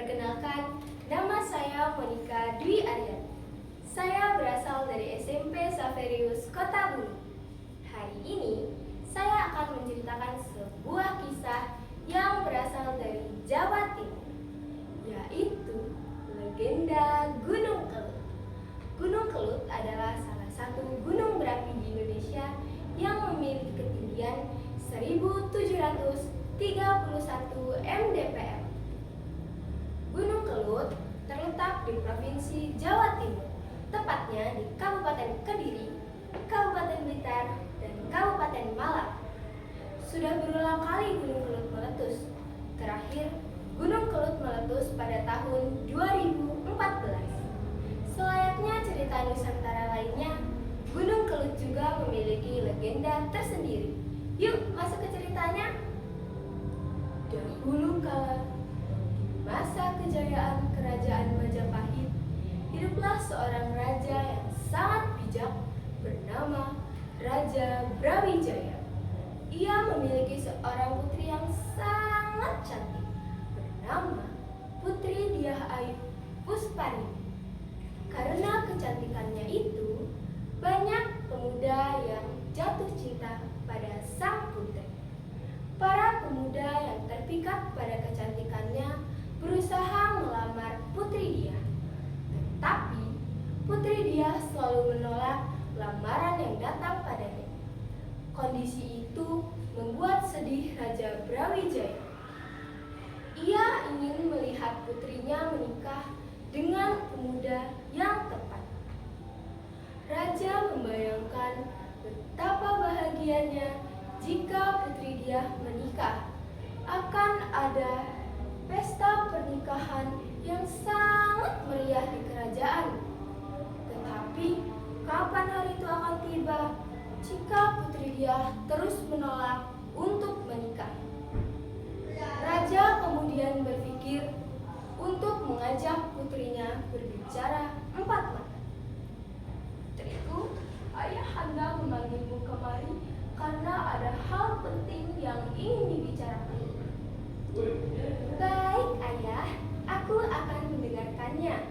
Perkenalkan, nama saya Monica Dwi Aryan. Saya berasal dari SMP Saverius Kota Bumi. Hari ini, saya akan menceritakan sebuah kisah yang berasal dari Jawa Timur, yaitu legenda Gunung Kelut. Gunung Kelut adalah salah satu gunung berapi di Indonesia yang memiliki ketinggian 1731 mdpl. Gunung Kelut terletak di Provinsi Jawa Timur, tepatnya di Kabupaten Kediri, Kabupaten Blitar, dan Kabupaten Malang. Sudah berulang kali Gunung Kelut meletus. Terakhir, Gunung Kelut meletus pada tahun 2014. Selayaknya cerita Nusantara lainnya, Gunung Kelut juga memiliki legenda tersendiri. Yuk, masuk ke ceritanya. Dahulu kala, di masa kejayaan Kerajaan Majapahit, hiduplah seorang raja yang sangat bijak bernama Raja Brawijaya. Ia memiliki seorang putri yang sangat cantik bernama Putri Diah Ayu Pusparini. Karena kecantikannya itu, banyak pemuda yang jatuh cinta pada sang putri. Para pemuda yang terpikat pada kecantikannya berusaha melamar Putri Diah. Tetapi Putri Diah selalu menolak lamaran yang datang padanya. Kondisi itu membuat sedih Raja Brawijaya. Ia ingin melihat putrinya menikah dengan pemuda yang tepat. Raja membayangkan betapa bahagianya jika Putri Diah menikah. Akan ada pesta pernikahan yang sangat meriah di kerajaan. Tetapi, kapan hari itu akan tiba jika Putri Diah terus menolak untuk menikah? Raja kemudian berpikir untuk mengajak putrinya berbicara empat mata. Putriku, ayahanda memanggilmu kemari karena ada hal penting yang ingin dibicarakan. Baik, ayah, aku akan mendengarkannya.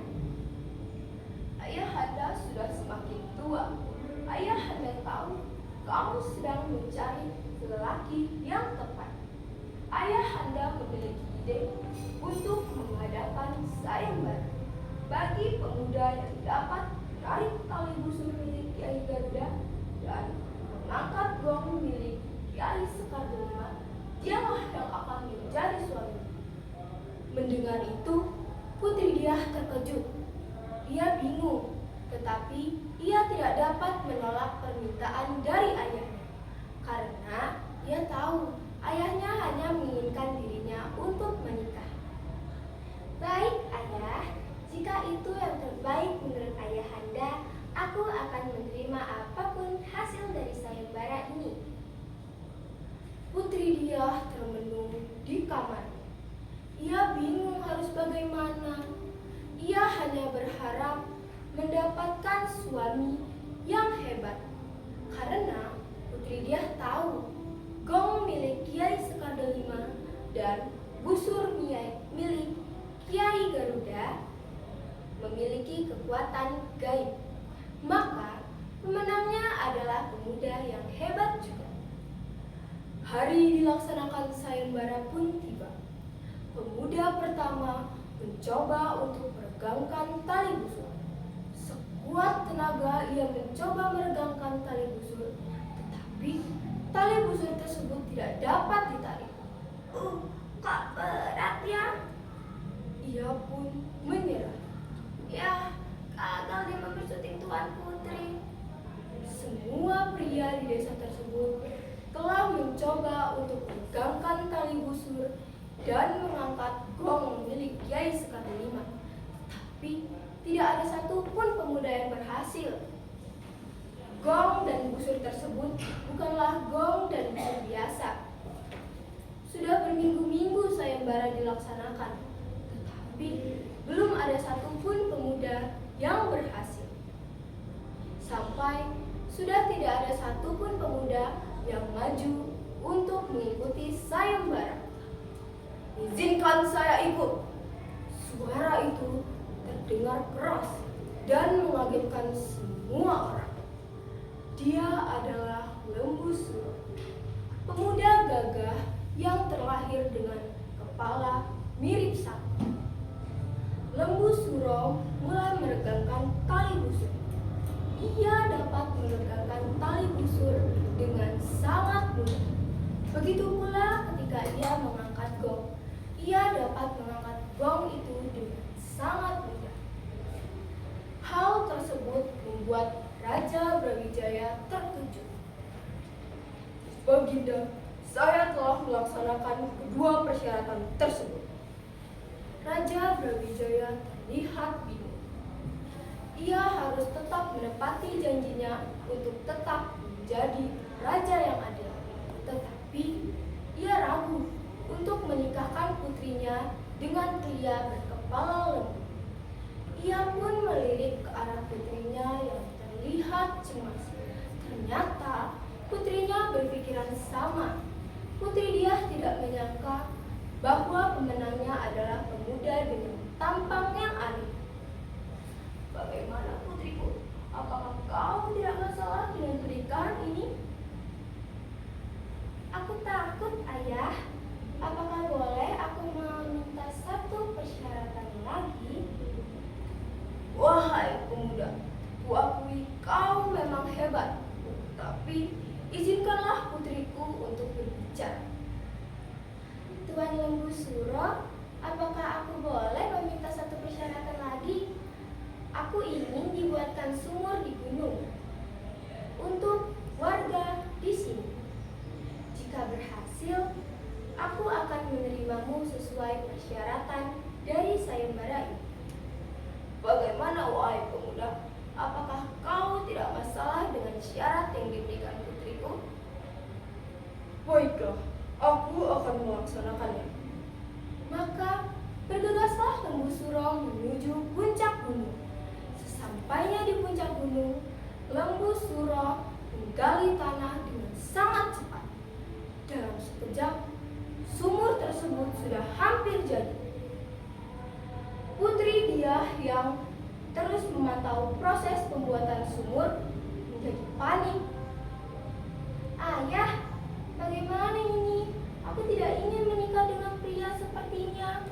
Ayahanda sudah semakin tua. Ayahanda tahu kamu sedang mencari lelaki yang tepat. Ayahanda memiliki ide untuk mengadakan sayembara bagi pemuda yang dapat menarik tali busur milik Kiai Garuda dan mengangkat gong milik Kiai Sekar Delima. Dialah yang akan menjadi suami. Mendengar itu, Putri Diah terkejut. Ia bingung, tetapi ia tidak dapat menolak permintaan dari ayahnya karena ia tahu ayahnya hanya menginginkan dirinya untuk menikah. Baik, ayah, jika itu yang terbaik menurut ayahanda, aku akan menerima apapun hasil dari sayembara ini. Putri Diah termenung di kamarnya. Ia bingung harus bagaimana. Ia hanya berharap mendapatkan suami yang hebat. Karena Putri Diah tahu gong milik Kiai Sekar Delima dan busur milik Kiai Garuda memiliki kekuatan gaib. Maka pemenangnya adalah pemuda yang hebat juga. Hari dilaksanakan sayembara pun tiba. Pemuda pertama mencoba untuk meregangkan tali busur. Sekuat tenaga ia mencoba meregangkan tali busur, tetapi tali busur tersebut tidak dapat ditarik. Kok berat ya? Ia pun menyerah. Ya, gagal dia mempersuting Tuan Putri. Semua pria di desa tersebut telah mencoba untuk meregangkan tali busur dan mengangkat gong milik Kiai Sekar Delima. Tapi tidak ada satupun pemuda yang berhasil. Gong dan busur tersebut bukanlah gong dan busur biasa. Sudah berminggu-minggu sayembara dilaksanakan, tetapi belum ada satupun pemuda yang berhasil. Sampai sudah tidak ada satupun pemuda yang maju untuk mengikuti sayembara. Izinkan saya ikut. Suara itu terdengar keras dan mengagetkan semua orang. Dia adalah Lembu Suro, pemuda gagah yang terlahir dengan kepala mirip sapi. Lembu Suro mulai meregangkan tali busur. Ia dapat meregangkan tali busur dengan sangat mudah. Begitu pula ketika ia mengangkat gong. Ia dapat mengangkat gong itu dengan sangat mudah. Hal tersebut membuat Raja Brawijaya terkejut. Baginda, saya telah melaksanakan kedua persyaratan tersebut. Raja Brawijaya terlihat bingung. Ia harus tetap menepati janjinya untuk tetap menjadi raja yang adil. Tetapi ia ragu untuk menikahkan putrinya dengan pria berkepala lembu. Ia pun melirik ke arah putrinya yang terlihat cemas. Ternyata putrinya berpikiran sama. Putri dia tidak menyangka bahwa pemenangnya adalah pemuda dengan tampang yang aneh. Bagaimana putriku? Apakah kau tidak masalah dengan pernikahan ini? Aku takut, Ayah. Apakah boleh aku meminta satu persyaratan lagi? Wahai pemuda, kuakui kau memang hebat. Tapi izinkanlah putriku untuk berbicara. Tuan Lembu Suro, apakah aku boleh meminta satu persyaratan lagi? Aku ingin dibuatkan sumur di gunung untuk warga di sini. Jika berhasil, aku akan menerimamu sesuai persyaratan dari sayembara ini. Bagaimana, wahai pemuda? Apakah kau tidak masalah dengan syarat yang diberikan putriku? Baiklah, aku akan melaksanakannya. Maka bergegaslah Lembu Suro menuju puncak gunung. Sesampainya di puncak gunung, Lembu Suro menggali tanah dengan sangat cepat. Dalam sekejap, sumur tersebut sudah hampir jadi. Putri dia yang terus memantau proses pembuatan sumur menjadi panik. Ayah, bagaimana ini? Aku tidak ingin menikah dengan pria sepertinya.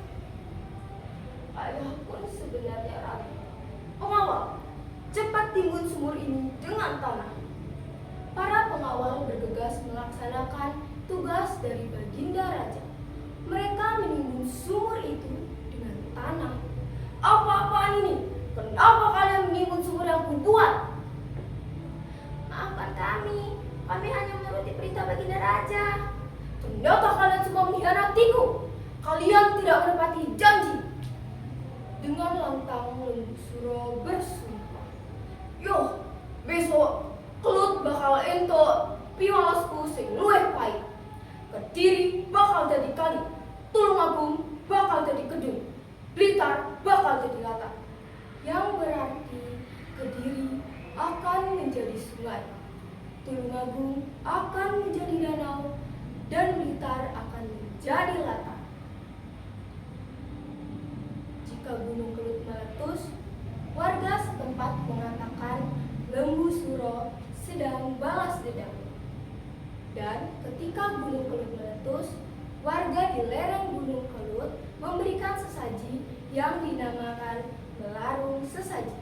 Ayah pun sebenarnya ragu. Pengawal, cepat timbun sumur ini dengan tanah. Para pengawal bergegas melaksanakan tugas dari Baginda Raja. Mereka menimbun sumur itu dengan tanah. Apa-apaan ini? Kenapa kalian menimbun sumur yang kubuat? Maafkan kami hanya menuruti perintah Baginda Raja. Ternyata kalian semua mengkhianatiku. Kalian tidak menepati janji. Dengan lantang Lembu Suro bersumpah. Yoh, besok kelut bakal ento piwalasku sing luwih pahit. Kediri bakal jadi kali. Tulungagung bakal jadi kedung. Blitar bakal jadi latar. Yang berarti Kediri akan menjadi sungai, Tulungagung akan menjadi danau, dan Blitar akan menjadi latar. Jika Gunung Kelut meletus, warga setempat mengatakan Lembu Suro sedang balas dendam. Dan ketika Gunung Kelut meletus, warga di lereng Gunung Kelut memberikan sesaji yang dinamakan Melarung Sesaji,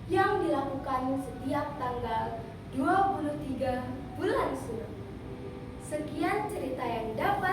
yang dilakukan setiap tanggal 23 bulan Suro. Sekian cerita yang dapat